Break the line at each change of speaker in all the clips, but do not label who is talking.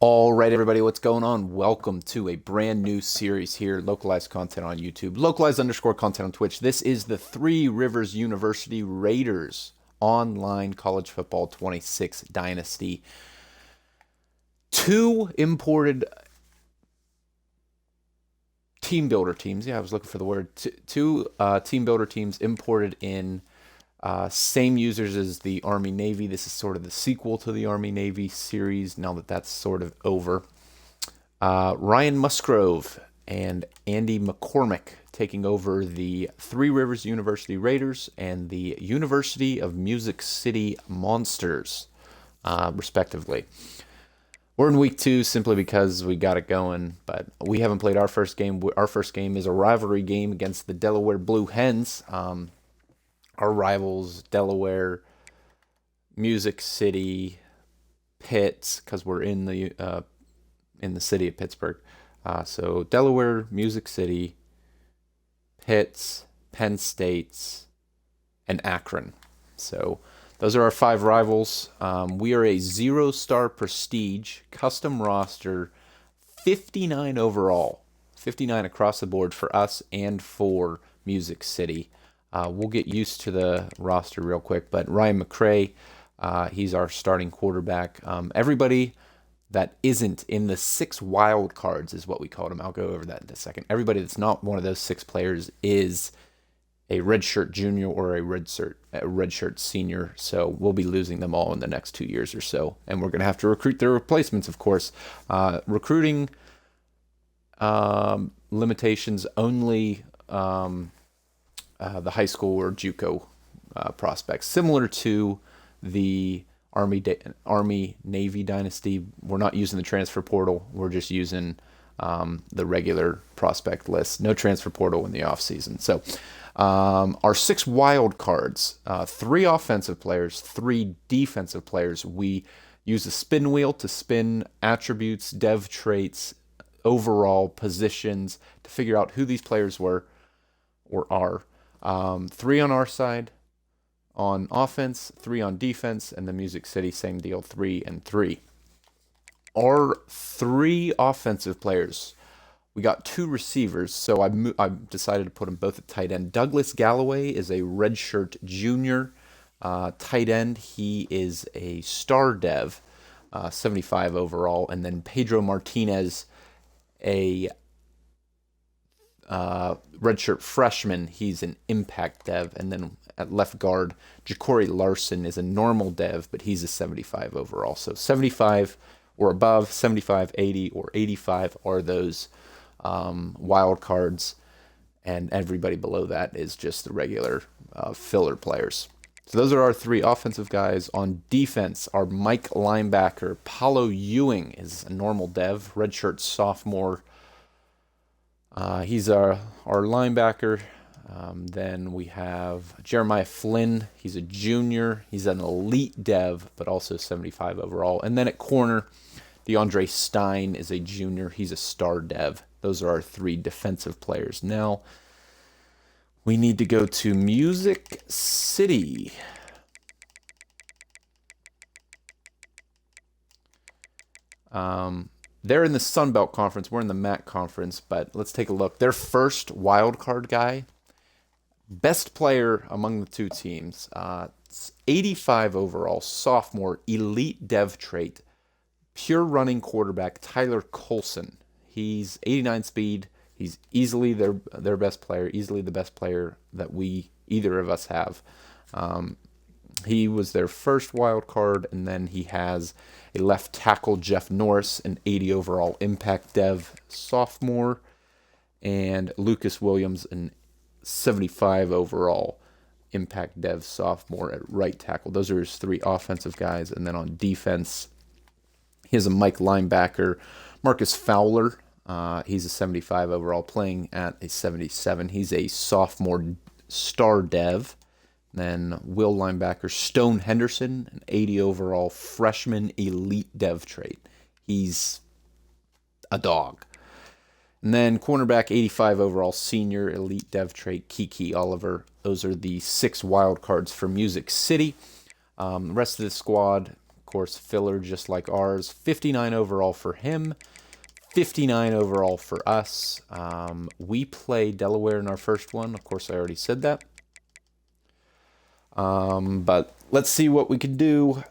All right, everybody, what's going on? Welcome to a brand new series here, localized content on YouTube, localized underscore content on Twitch. This is the Three Rivers University Raiders online college football 26 Dynasty. Two imported team builder teams. Yeah, I was looking for the word. Two team builder teams imported in. Same users as the Army Navy. This is sort of the sequel to the Army Navy series now that that's sort of over. Ryan Musgrove and Andy McCormick taking over the Three Rivers University Raiders and the University of Music City Monsters, respectively. We're in week 2 simply because we got it going, but we haven't played our first game. Our first game is a rivalry game against the Delaware Blue Hens. Our rivals, Delaware, Music City, Pitts, because we're in the city of Pittsburgh. So Delaware, Music City, Pitts, Penn State's, and Akron. So those are our 5 rivals. We are a 0-star prestige custom roster, 59 overall, 59 across the board for us and for Music City. We'll get used to the roster real quick, but Ryan McCray, he's our starting quarterback. Everybody that isn't in the 6 wild cards is what we call them. I'll go over that in a second. Everybody that's not one of those 6 players is a redshirt junior or a redshirt senior, so we'll be losing them all in the next 2 years or so, and we're going to have to recruit their replacements, of course. Recruiting limitations only... the high school or JUCO prospects, similar to the Army Navy Dynasty. We're not using the transfer portal. We're just using the regular prospect list. No transfer portal in the off season. So our 6 wild cards: 3 offensive players, 3 defensive players. We use a spin wheel to spin attributes, dev traits, overall positions to figure out who these players were or are. 3 on our side on offense, 3 on defense, and the Music City, same deal, 3 and 3. Our 3 offensive players, we got 2 receivers, so I decided to put them both at tight end. Douglas Galloway is a redshirt junior tight end. He is a star dev, 75 overall, and then Pedro Martinez, a redshirt freshman. He's an impact dev. And then at left guard, Ja'Cory Larson is a normal dev, but he's a 75 overall. So 75 or above, 75, 80, or 85 are those wild cards, and everybody below that is just the regular filler players. So those are our 3 offensive guys. On defense, our Mike linebacker, Paulo Ewing, is a normal dev, redshirt sophomore. He's our linebacker. Then we have Jeremiah Flynn. He's a junior. He's an elite dev, but also 75 overall. And then at corner, DeAndre Stein is a junior. He's a star dev. Those are our 3 defensive players. Now, we need to go to Music City. They're in the Sun Belt Conference. We're in the MAC Conference, but let's take a look. Their first wild card guy, best player among the 2 teams, 85 overall, sophomore, elite dev trait, pure running quarterback, Tyler Colson. He's 89 speed. He's easily their best player, easily the best player that either of us have. He was their first wild card, and then he has a left tackle, Jeff Norris, an 80 overall impact dev sophomore, and Lucas Williams, an 75 overall impact dev sophomore at right tackle. Those are his 3 offensive guys. And then on defense, he has a Mike linebacker, Marcus Fowler. He's a 75 overall, playing at a 77. He's a sophomore star dev. Then Will linebacker Stone Henderson, an 80 overall freshman elite dev trait. He's a dog. And then cornerback 85 overall senior elite dev trait Kiki Oliver. Those are the 6 wild cards for Music City. The rest of the squad, course, filler just like ours. 59 overall for him. 59 overall for us. We play Delaware in our first one. Of course, I already said that. But let's see what we can do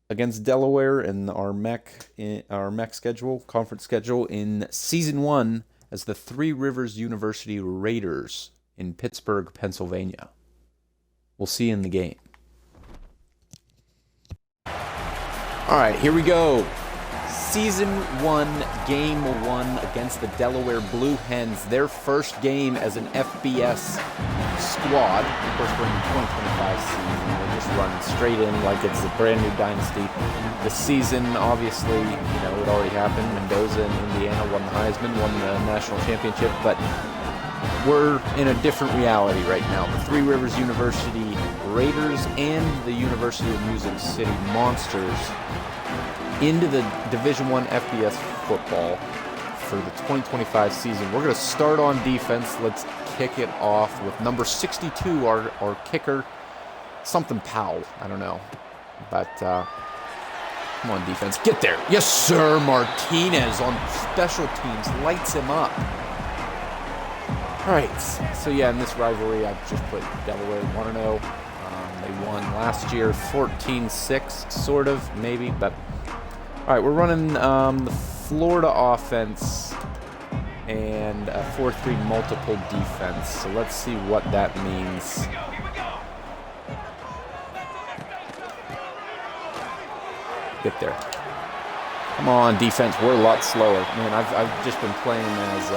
against Delaware in our MEC schedule, conference schedule in Season 1 as the Three Rivers University Raiders in Pittsburgh, Pennsylvania. We'll see you in the game. All right, here we go. Season 1, Game 1 against the Delaware Blue Hens. Their first game as an FBS squad. Of course, we're in the 2025 season. We're just running straight in like it's a brand new Dynasty. The season, obviously, it already happened. Mendoza and Indiana won the Heisman, won the national championship, but we're in a different reality right now. The Three Rivers University Raiders and the University of Music City Monsters into the Division I FBS football for the 2025 season. We're going to start on defense. Let's kick it off with number 62, our kicker, something Powell. I don't know. But come on, defense. Get there. Yes, sir. Martinez on special teams lights him up. All right. So, yeah, in this rivalry, I've just put Delaware 1-0. They won last year 14-6, sort of, maybe, but all right, we're running the Florida offense and a 4-3 multiple defense. So let's see what that means. Get there. Come on, defense. We're a lot slower. Man, I've just been playing as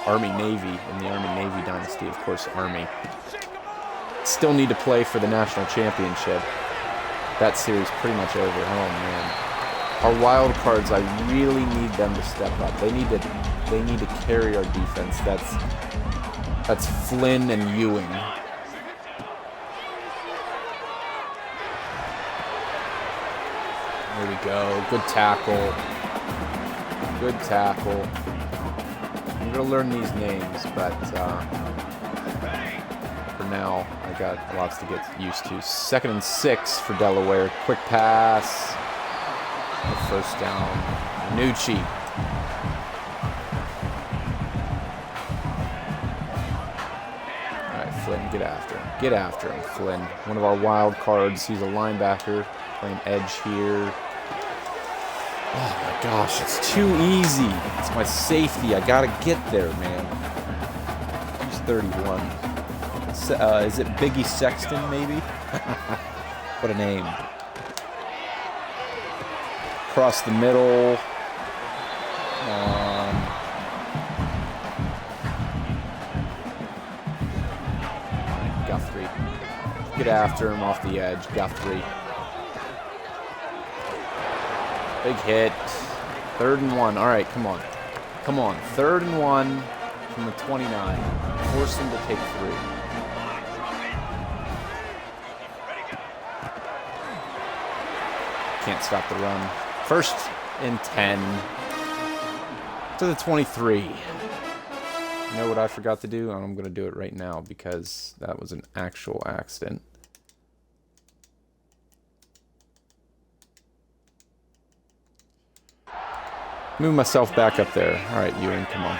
Army-Navy in the Army-Navy Dynasty, of course, Army. Still need to play for the national championship. That series pretty much over. Oh man, our wild cards. I really need them to step up. They need to carry our defense. That's Flynn and Ewing. There we go. Good tackle. Good tackle. I'm gonna learn these names, but for now, I got lots to get used to. 2nd and 6 for Delaware. Quick pass. First down. Nucci. All right, Flynn, get after him. Get after him, Flynn. One of our wild cards. He's a linebacker playing edge here. Oh my gosh, it's too easy. It's my safety. I gotta get there, man. He's 31. Is it Biggie Sexton, maybe? What a name. Across the middle. Guthrie. Get after him off the edge. Guthrie. Big hit. 3rd and 1. All right, come on. Come on. 3rd and 1 from the 29. Force them to take 3. Can't stop the run. 1st and 10 to the 23. You know what I forgot to do? I'm going to do it right now because that was an actual accident. Move myself back up there. All right, Ewing, come on.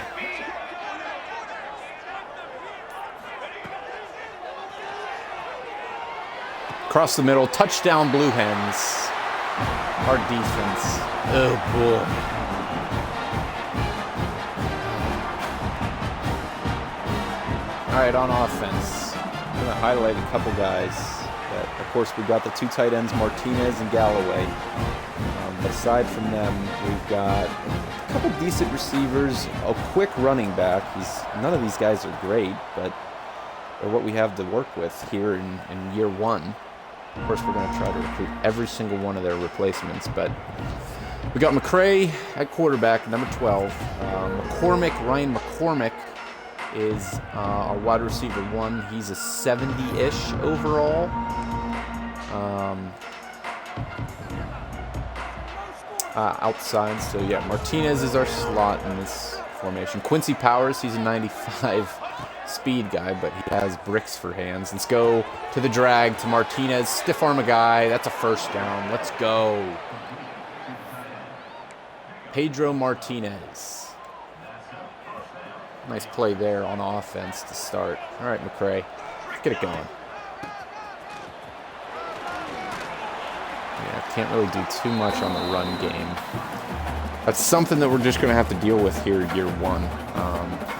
Across the middle, touchdown Blue Hens. Our defense. Oh, boy. All right, on offense, I'm going to highlight a couple guys. But of course, we've got the 2 tight ends, Martinez and Galloway. But aside from them, we've got a couple decent receivers, a quick running back. None of these guys are great, but they're what we have to work with here in year 1. Of course, we're going to try to recruit every single one of their replacements, but we got McCray at quarterback, number 12. Ryan McCormick is our wide receiver 1. He's a 70-ish overall. Outside, so yeah, Martinez is our slot in this formation. Quincy Powers, he's a 95. speed guy, but he has bricks for hands. Let's go to the drag to Martinez. Stiff arm a guy. That's a first down. Let's go. Pedro Martinez. Nice play there on offense to start. All right, McCray. Let's get it going. Yeah, can't really do too much on the run game. That's something that we're just going to have to deal with here year one.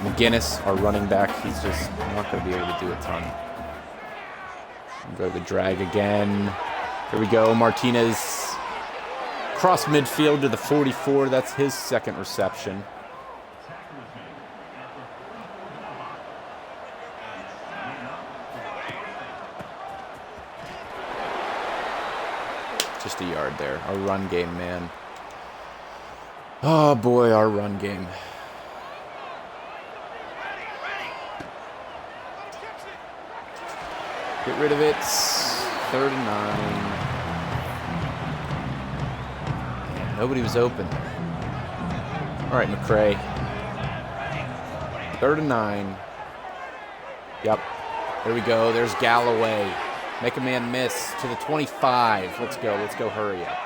McGinnis, our running back, he's just not going to be able to do a ton. Go to the drag again. Here we go. Martinez cross midfield to the 44. That's his second reception. Just a yard there. Our run game, man. Oh boy, our run game. Get rid of it. 3rd and 9. Nobody was open. All right, McCray. 3rd and 9. Yep. There we go. There's Galloway. Make a man miss to the 25. Let's go. Let's go. Hurry up.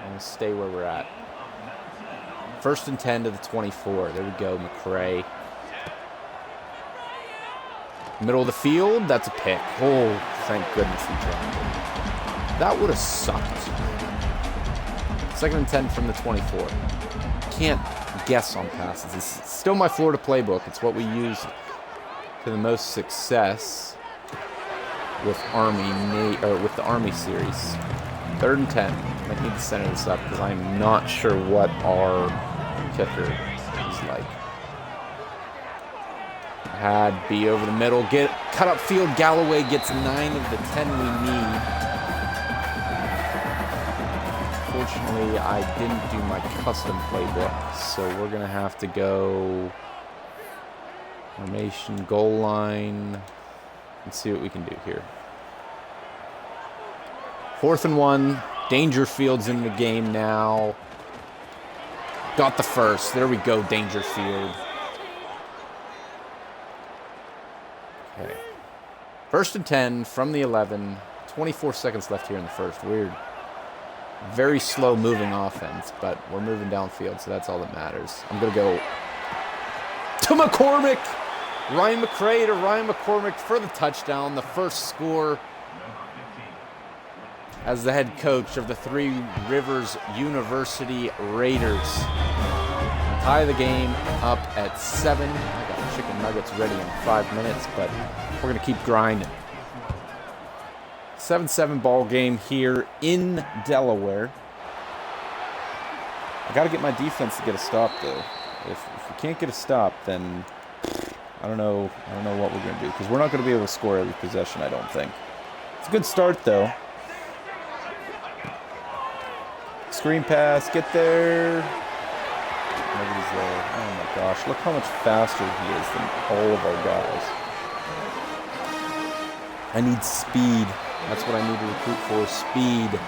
And stay where we're at. 1st and 10 to the 24. There we go, McCray. Middle of the field. That's a pick. Oh, thank goodness he dropped it. That would have sucked. 2nd and 10 from the 24. Can't guess on passes. It's still my Florida playbook. It's what we use to the most success with with the Army series. 3rd and 10. Might need to center this up because I'm not sure what our kicker is like. Had B over the middle. Get cut up field. Galloway gets 9 of the 10 we need. Fortunately, I didn't do my custom playbook, so we're gonna have to go formation, goal line. Let's see what we can do here. 4th and 1. Dangerfield's in the game now. Got the first. There we go, Dangerfield. Okay. 1st and 10 from the 11. 24 seconds left here in the first. Weird. Very slow moving offense, but we're moving downfield, so that's all that matters. I'm going to go to McCormick. Ryan McCray to Ryan McCormick for the touchdown. The first score as the head coach of the Three Rivers University Raiders. Tie the game up at 7. I got chicken nuggets ready in 5 minutes, but we're going to keep grinding. 7-7 ball game here in Delaware. I got to get my defense to get a stop, though. If we can't get a stop, then I don't know what we're going to do, because we're not going to be able to score every possession, I don't think. It's a good start, though. Screen pass, get there. Nobody's there. Oh my gosh, look how much faster he is than all of our guys. I need speed. That's what I need to recruit for, speed.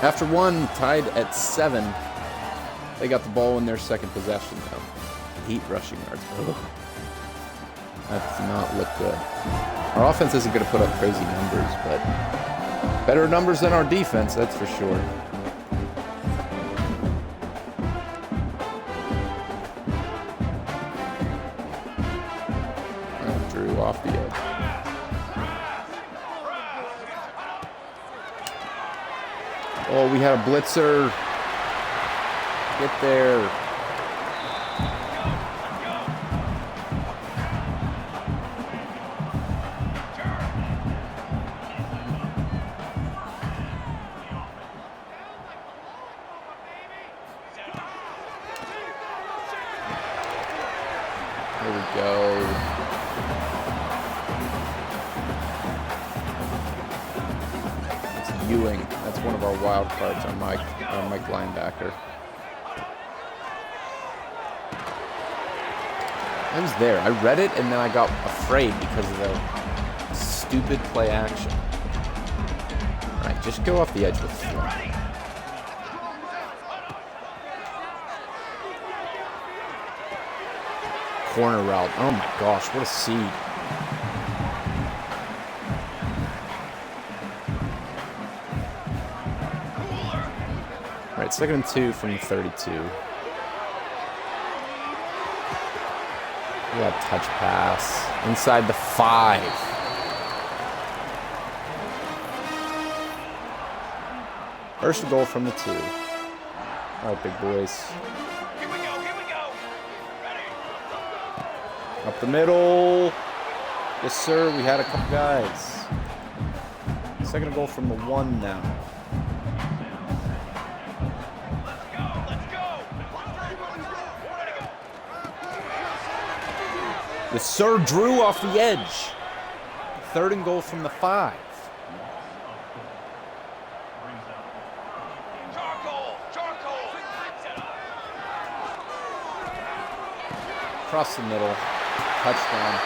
After 1, tied at 7. They got the ball in their second possession, though. 8 rushing yards. Ugh. That does not look good. Our offense isn't going to put up crazy numbers, but better numbers than our defense, that's for sure. Drew off the edge. Oh, we had a blitzer. Get there. There we go. It's Ewing. That's one of our wild cards on Mike linebacker. I was there. I read it and then I got afraid because of the stupid play action. All right, just go off the edge with fly. corner route. Oh my gosh, what a seed. All right, 2nd and 2 from the 32. We got a touch pass inside the 5. First and goal from the 2. All right, big boys.
Here we go. Ready.
Up the middle. Yes, sir. We had a couple guys. 2nd and goal from the 1 now.
Let's go.
Yes, sir. Drew off the edge. 3rd and goal from the 5. Across the middle, touchdown.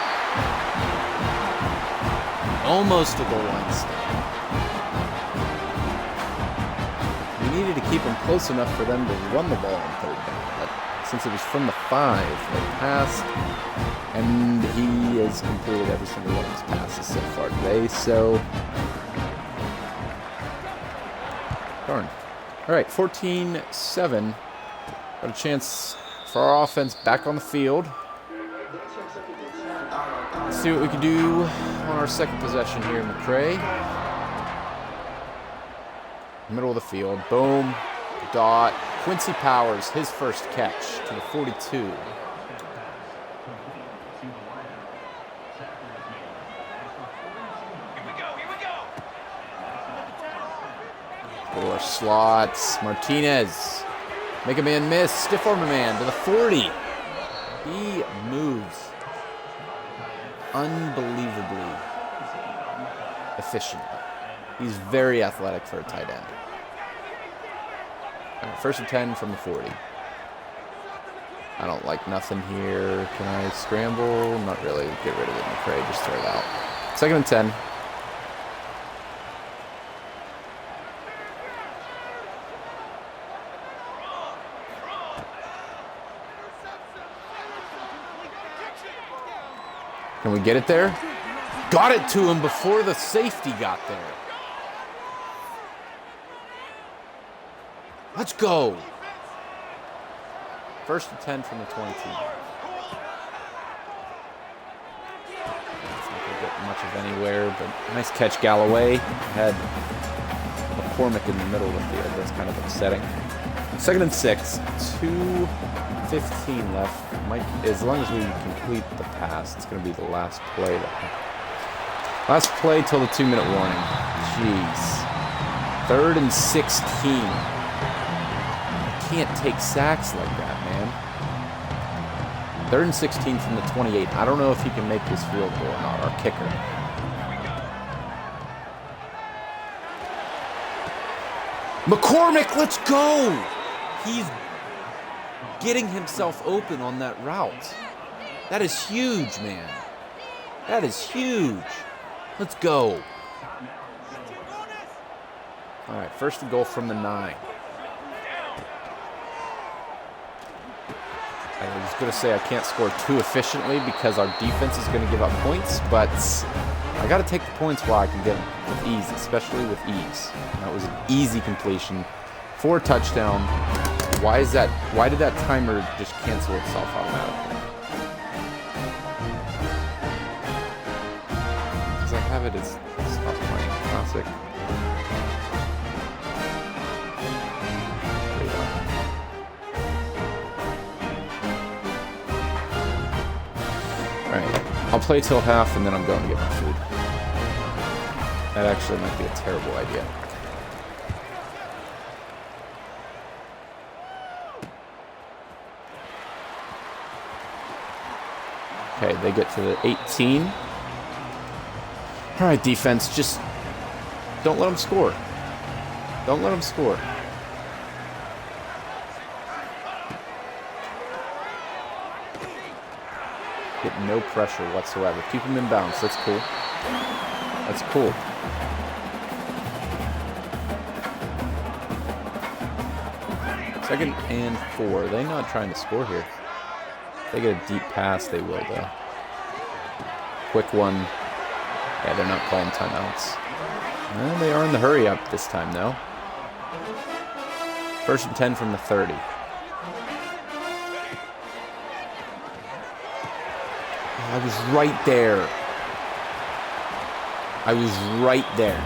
Almost a goal line stand. We needed to keep them close enough for them to run the ball on 3rd down. But since it was from the 5, they passed, and he has completed every single one of his passes so far today. So, darn. All right, 14-7. Got a chance for our offense back on the field. Let's see what we can do on our 2nd possession here, McCray. Middle of the field. Boom. Dot. Quincy Powers, his first catch to the 42.
Here we go.
Go to our slots. Martinez. Make a man miss. Stiff arm a man to the 40. He moves unbelievably efficiently. He's very athletic for a tight end. All right, 1st and 10 from the 40. I don't like nothing here. Can I scramble? Not really. Get rid of it, McCray. Just throw it out. 2nd and 10. Can we get it there? Got it to him before the safety got there. Let's go. 1st and 10 from the 22. It's not going to get much of anywhere, but nice catch, Galloway. Had McCormick in the middle of the field. That's kind of upsetting. 2nd and 6. 2:15 left. As long as we complete the pass, it's going to be the last play. Last play till the 2-minute warning. Jeez. 3rd and 16. Can't take sacks like that, man. 3rd and 16 from the 28. I don't know if he can make this field goal or not, our kicker. McCormick, let's go! He's getting himself open on that route. That is huge, man. That is huge. Let's go. All right, 1st and goal from the 9. I was going to say I can't score too efficiently because our defense is going to give up points, but I got to take the points while I can get them with ease, especially with ease. And that was an easy completion for a touchdown. Why did that timer just cancel itself automatically? Because I have it as stop playing classic. Alright, I'll play till half and then I'm going to get my food. That actually might be a terrible idea. Okay, they get to the 18. All right, defense, just don't let them score. Don't let them score. Get no pressure whatsoever. Keep them in bounds. That's cool. That's cool. Second and 4. They're not trying to score here. If they get a deep pass, they will, though. Quick one. Yeah, they're not calling timeouts. Well, they are in the hurry up this time, though. 1st and 10 from the 30. I was right there. I was right there.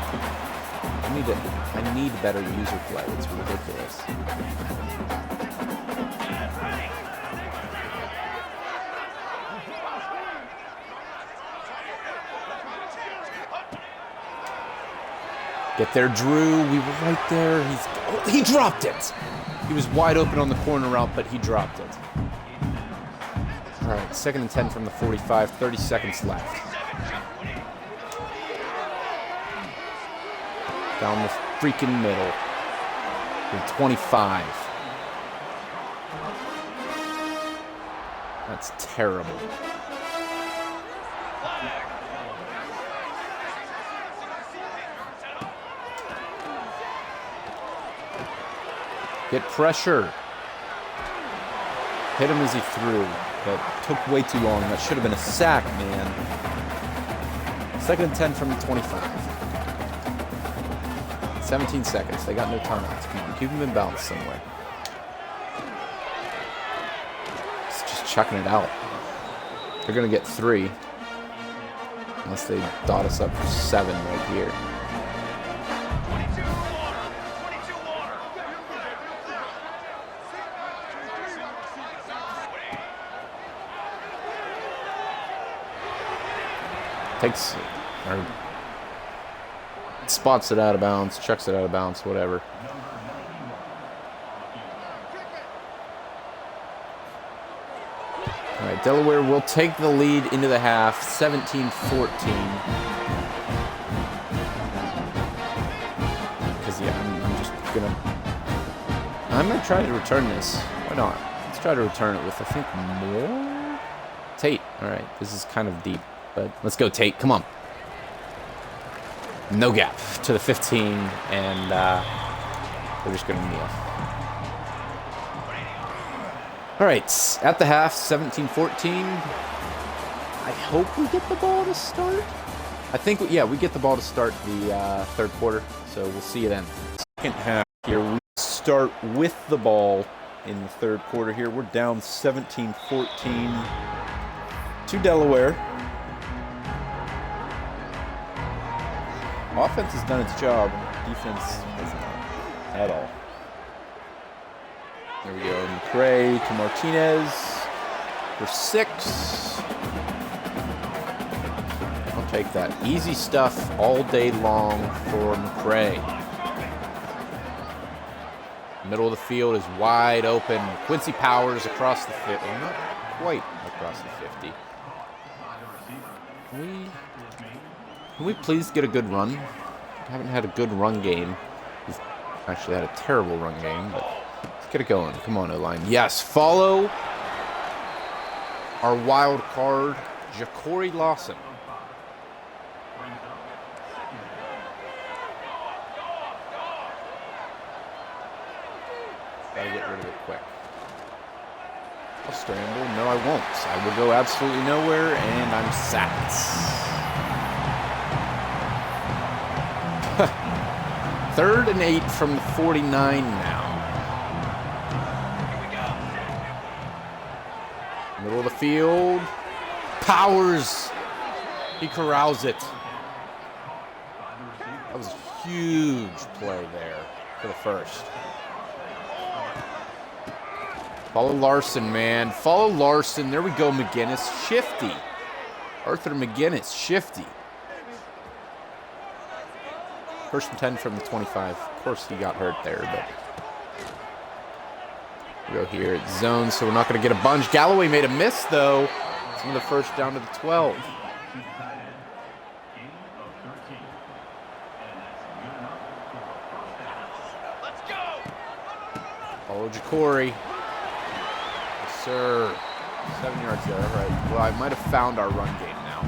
I need better user play. It's ridiculous. Get there, Drew. We were right there. He dropped it. He was wide open on the corner route, but he dropped it. All right, 2nd and 10 from the 45. 30 seconds left. Down the freaking middle. With 25. That's terrible. Get pressure. Hit him as he threw. That took way too long. That should have been a sack, man. 2nd and 10 from the 25. 17 seconds. They got no timeouts. Come on, keep them in bounds somewhere. It's just chucking it out. They're going to get 3. Unless they dot us up for 7 right here. Takes or spots it out of bounds, chucks it out of bounds, whatever. All right, Delaware will take the lead into the half, 17-14. Because yeah, I'm gonna try to return this. Why not? Let's try to return it with I think more. Tate. All right, this is kind of deep. But let's go, Tate. Come on. No gap to the 15, and we're just going to kneel. All right, at the half, 17-14. I hope we get the ball to start. I think, yeah, we get the ball to start the 3rd quarter, so we'll see you then. 2nd half here, we start with the ball in the 3rd quarter here. We're down 17-14 to Delaware. Offense has done its job. Defense has not at all. There we go. McRae to Martinez for 6. I'll take that. Easy stuff all day long for McRae. Middle of the field is wide open. Quincy Powers across the 50. Not quite across the 50. Can we please get a good run? We haven't had a good run game. We've actually had a terrible run game, but let's get it going. Come on, O-line. Yes, follow our wild card, Ja'Cory Lawson. Gotta get rid of it quick. I'll scramble. No, I won't. I will go absolutely nowhere, and I'm sacked. 3rd and 8 from the 49 now. Middle of the field. Powers. He corrals it. That was a huge play there for the 1st. Follow Larson, man. Follow Larson. There we go, McGinnis. Shifty. Arthur McGinnis. Shifty. 1st and 10 from the 25. Of course, he got hurt there, but we go here at zone, so we're not going to get a bunch. Galloway made a miss, though. It's another 1st down to the 12.
Let's go.
Follow Ja'Cory. Yes, sir. 7 yards there. All right. Well, I might have found our run game now.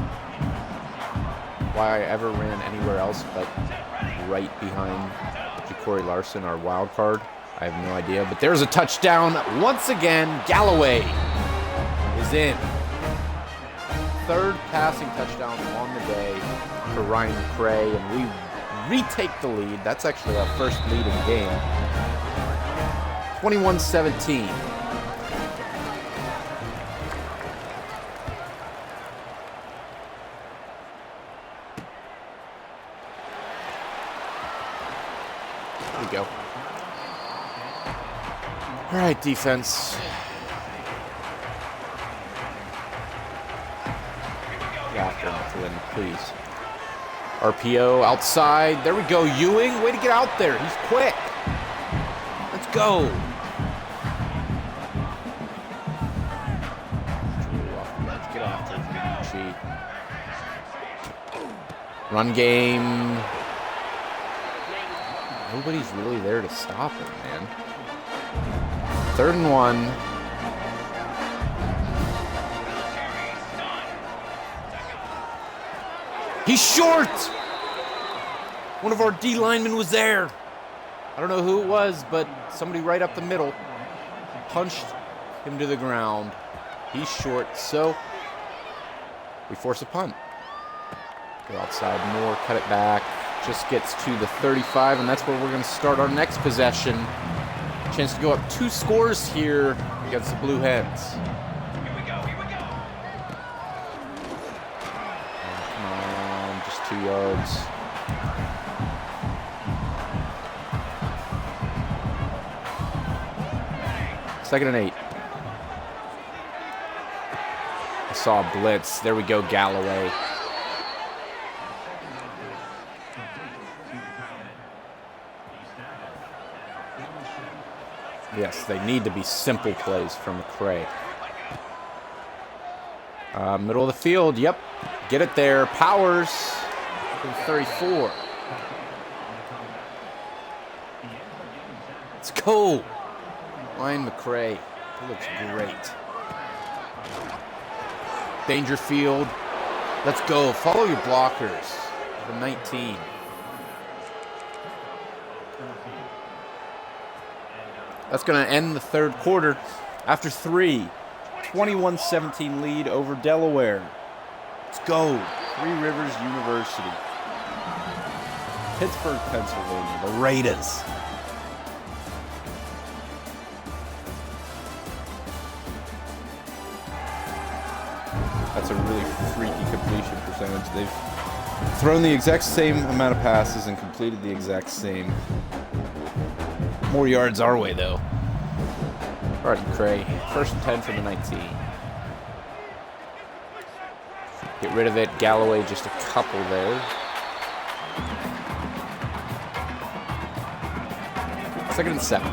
Why I ever ran anywhere else but right behind Ja'Cory Larson, our wild card, I have no idea. But there's a touchdown once again. Galloway is in. Third passing touchdown on the day for Ryan McCray, and we retake the lead. That's actually our first lead in the game. 21-17. There we go. All right, defense. Get after him, Flynn, please. RPO outside. There we go. Ewing, way to get out there. He's quick. Let's go. Let's get after him. Run game. Nobody's really there to stop him, man. 3rd and 1. He's short! One of our D linemen was there. I don't know who it was, but somebody right up the middle punched him to the ground. He's short, so we force a punt. Go outside more, cut it back. Just gets to the 35, and that's where we're going to start our next possession. Chance to go up 2 scores here against the Blue Hens.
Here we go.
Come on, just 2 yards. Second and 8. I saw a blitz. There we go, Galloway. Yes, they need to be simple plays from McCray. Middle of the field, yep. Get it there. Powers, 34. Let's go. Ryan McCray, he looks great. Dangerfield, let's go. Follow your blockers. The 19. That's going to end the 3rd quarter. After 3, 21-17 lead over Delaware. Let's go. Three Rivers University. Pittsburgh, Pennsylvania. The Raiders. That's a really freaky completion percentage. They've thrown the exact same amount of passes and completed the exact same. More yards our way, though. All right, McCray. 1st and 10 from the 19. Get rid of it. Galloway, just a couple there. 2nd and 7.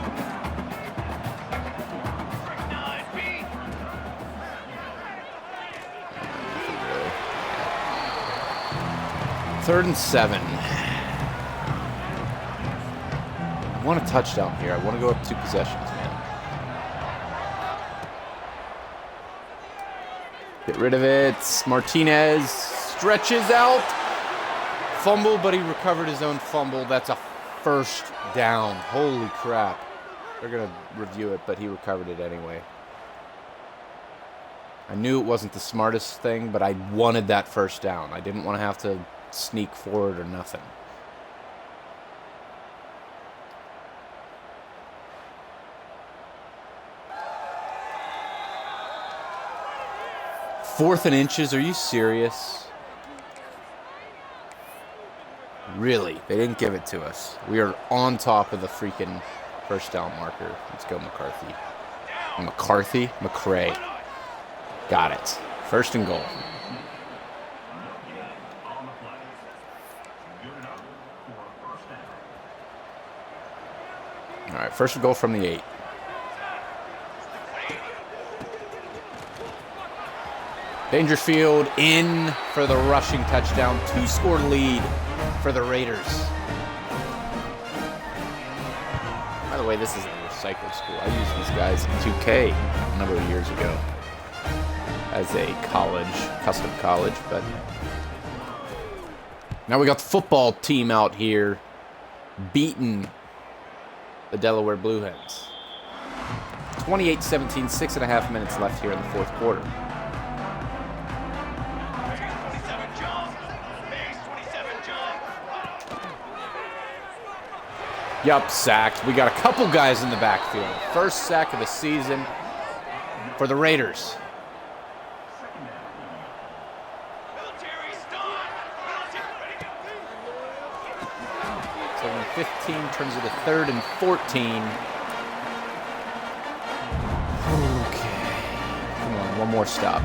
Third and 7. I want a touchdown here. I want to go up 2 possessions, man. Get rid of it. Martinez stretches out. Fumble, but he recovered his own fumble. That's a 1st down. Holy crap. They're going to review it, but he recovered it anyway. I knew it wasn't the smartest thing, but I wanted that 1st down. I didn't want to have to sneak forward or nothing. Fourth and inches? Are you serious? Really? They didn't give it to us. We are on top of the freaking 1st down marker. Let's go, McCarthy. McCarthy? McCray. Got it. 1st and goal. All right, 1st and goal from the 8. Dangerfield in for the rushing touchdown. 2-score lead for the Raiders. By the way, this is a recycled school. I used these guys in 2K a number of years ago as a college, custom college, but now we got the football team out here beating the Delaware Blue Hens. 28-17, 6.5 minutes left here in the 4th quarter. Yup, sacked. We got a couple guys in the backfield. First sack of the season for the Raiders.
Military stop. Military.
15 turns into 3rd and 14. Okay. Come on, one more stop.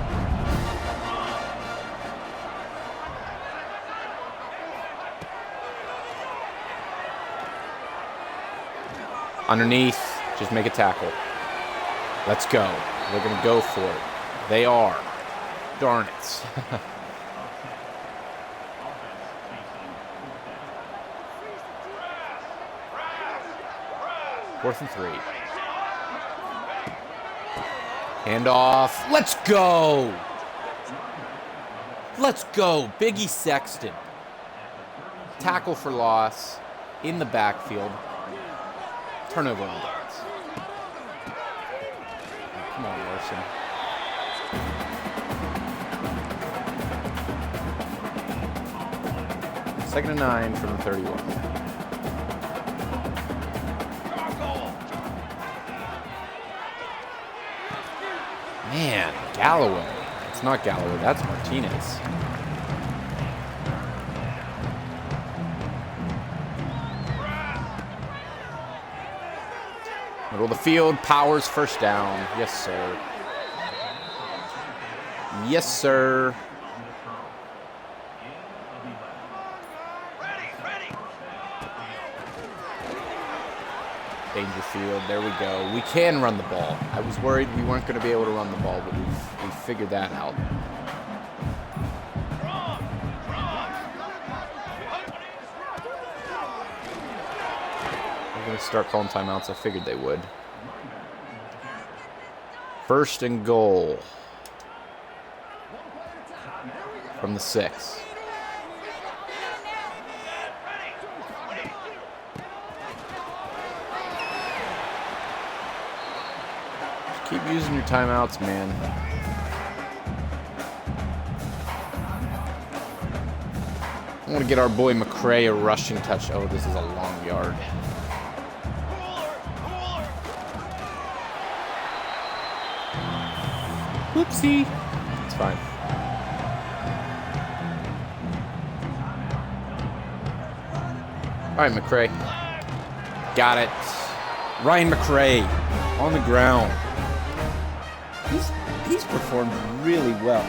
Underneath, just make a tackle. Let's go. They're going to go for it. They are. Darn it. Fourth and 3. Hand off. Let's go. Let's go. Biggie Sexton. Tackle for loss in the backfield. Turnover on downs. Come on, Larson. Second and 9 from the 31. Man, Galloway. It's not Galloway, that's Martinez. Middle of the field, Powers, first down. Yes, sir. Yes, sir. Dangerfield, there we go. We can run the ball. I was worried we weren't going to be able to run the ball, but we figured that out. We're going to start calling timeouts. I figured they would. First and goal from the 6. Keep using your timeouts, man. I want to get our boy McCray a rushing touch. Oh, this is a long yard. Whoopsie. It's fine. All right, McCray. Got it. Ryan McCray on the ground. He's performed really well.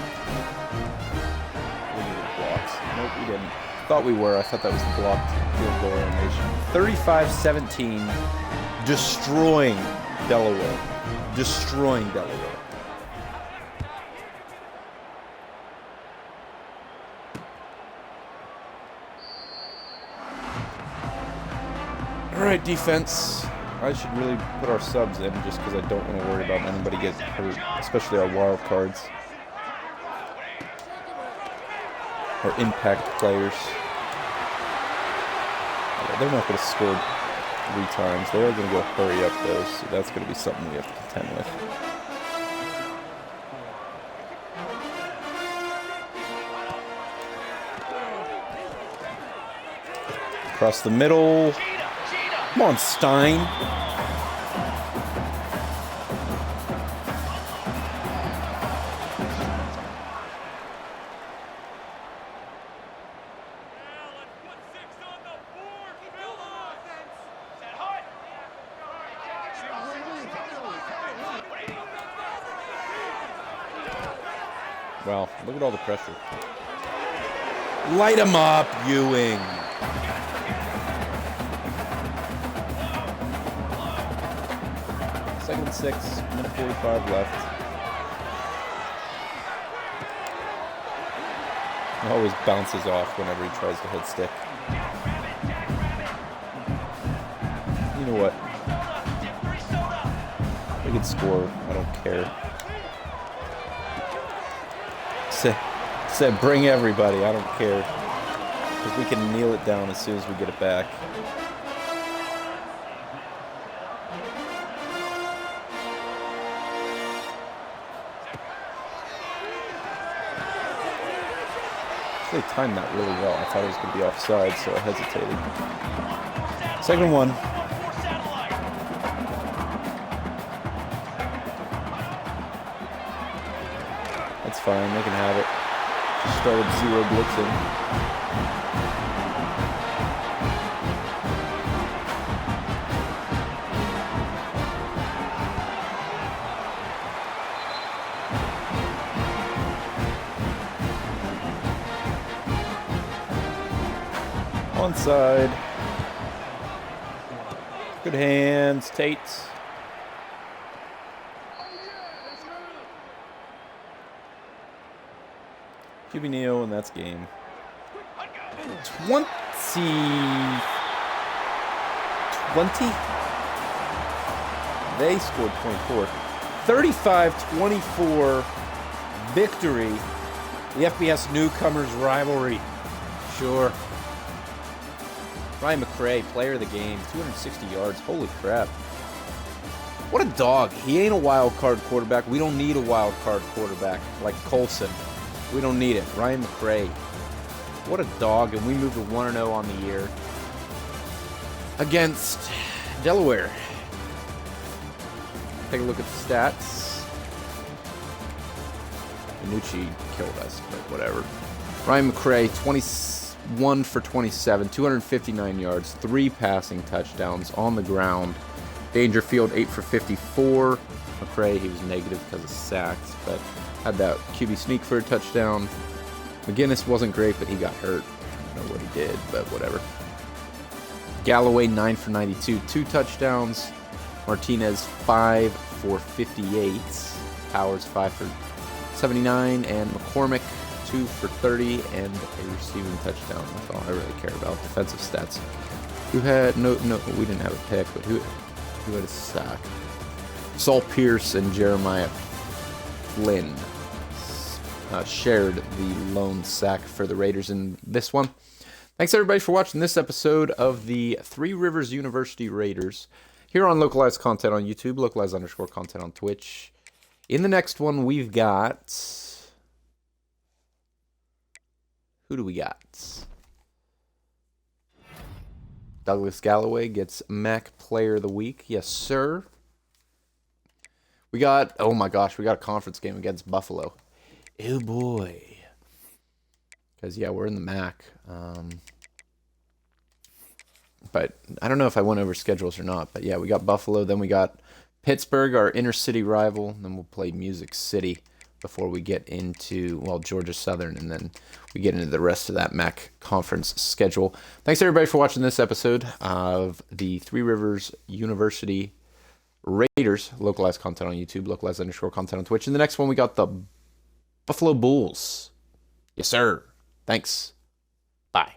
We needed blocks. Nope, we didn't. Thought we were. I thought that was the blocked field goal animation. 35-17. Destroying Delaware. Destroying Delaware. All right, defense. I should really put our subs in just because I don't want to worry about anybody getting hurt, especially our wild cards. Or impact players. Yeah, they're not going to score 3 times. They are going to go hurry up, though, so that's going to be something we have to contend with. Across the middle. Come on, Stein. Wow, look at all the pressure. Light him up, Ewing. Second and 6, minute 45 left. He always bounces off whenever he tries to hit stick. You know what? We can score. I don't care. Said bring everybody. I don't care. Because we can kneel it down as soon as we get it back. They timed that really well. I thought it was going to be offside, so I hesitated. Second and 1. fine. They can have it. Just started 0 blitzing. Onside. Good hands, Tate. QB Neo, and that's game. 20. They scored 24. 35-24 victory. The FBS newcomers rivalry. Sure. Ryan McCray, player of the game, 260 yards. Holy crap. What a dog. He ain't a wild card quarterback. We don't need a wild card quarterback like Colson. We don't need it. Ryan McCray. What a dog. And we moved to 1-0 on the year against Delaware. Take a look at the stats. Minucci killed us, but whatever. Ryan McCray, 21 for 27, 259 yards, 3 passing touchdowns on the ground. Dangerfield, 8 for 54. McCray, he was negative because of sacks, but had that QB sneak for a touchdown. McGinnis wasn't great, but he got hurt. I don't know what he did, but whatever. Galloway, 9 for 92, 2 touchdowns. Martinez, 5 for 58. Powers, 5 for 79. And McCormick, 2 for 30 and a receiving touchdown. That's all I really care about. Defensive stats. Who had no, we didn't have a pick, but who had a sack? Saul Pierce and Jeremiah Flynn shared the lone sack for the Raiders in this one. Thanks everybody for watching this episode of the Three Rivers University Raiders here on Localized Content on YouTube, localized_content on Twitch. In the next one, we've got... Who do we got? Douglas Galloway gets MAC Player of the Week. Yes, sir. We got, oh my gosh, we got a conference game against Buffalo. Oh boy. Because, yeah, we're in the MAC. But I don't know if I went over schedules or not. But, yeah, we got Buffalo. Then we got Pittsburgh, our inner city rival. Then we'll play Music City before we get into, well, Georgia Southern. And then we get into the rest of that MAC conference schedule. Thanks, everybody, for watching this episode of the Three Rivers University Raiders. Localized content on YouTube, localized_content on Twitch. In the next one, we got the Buffalo Bulls. Yes, sir. Thanks. Bye.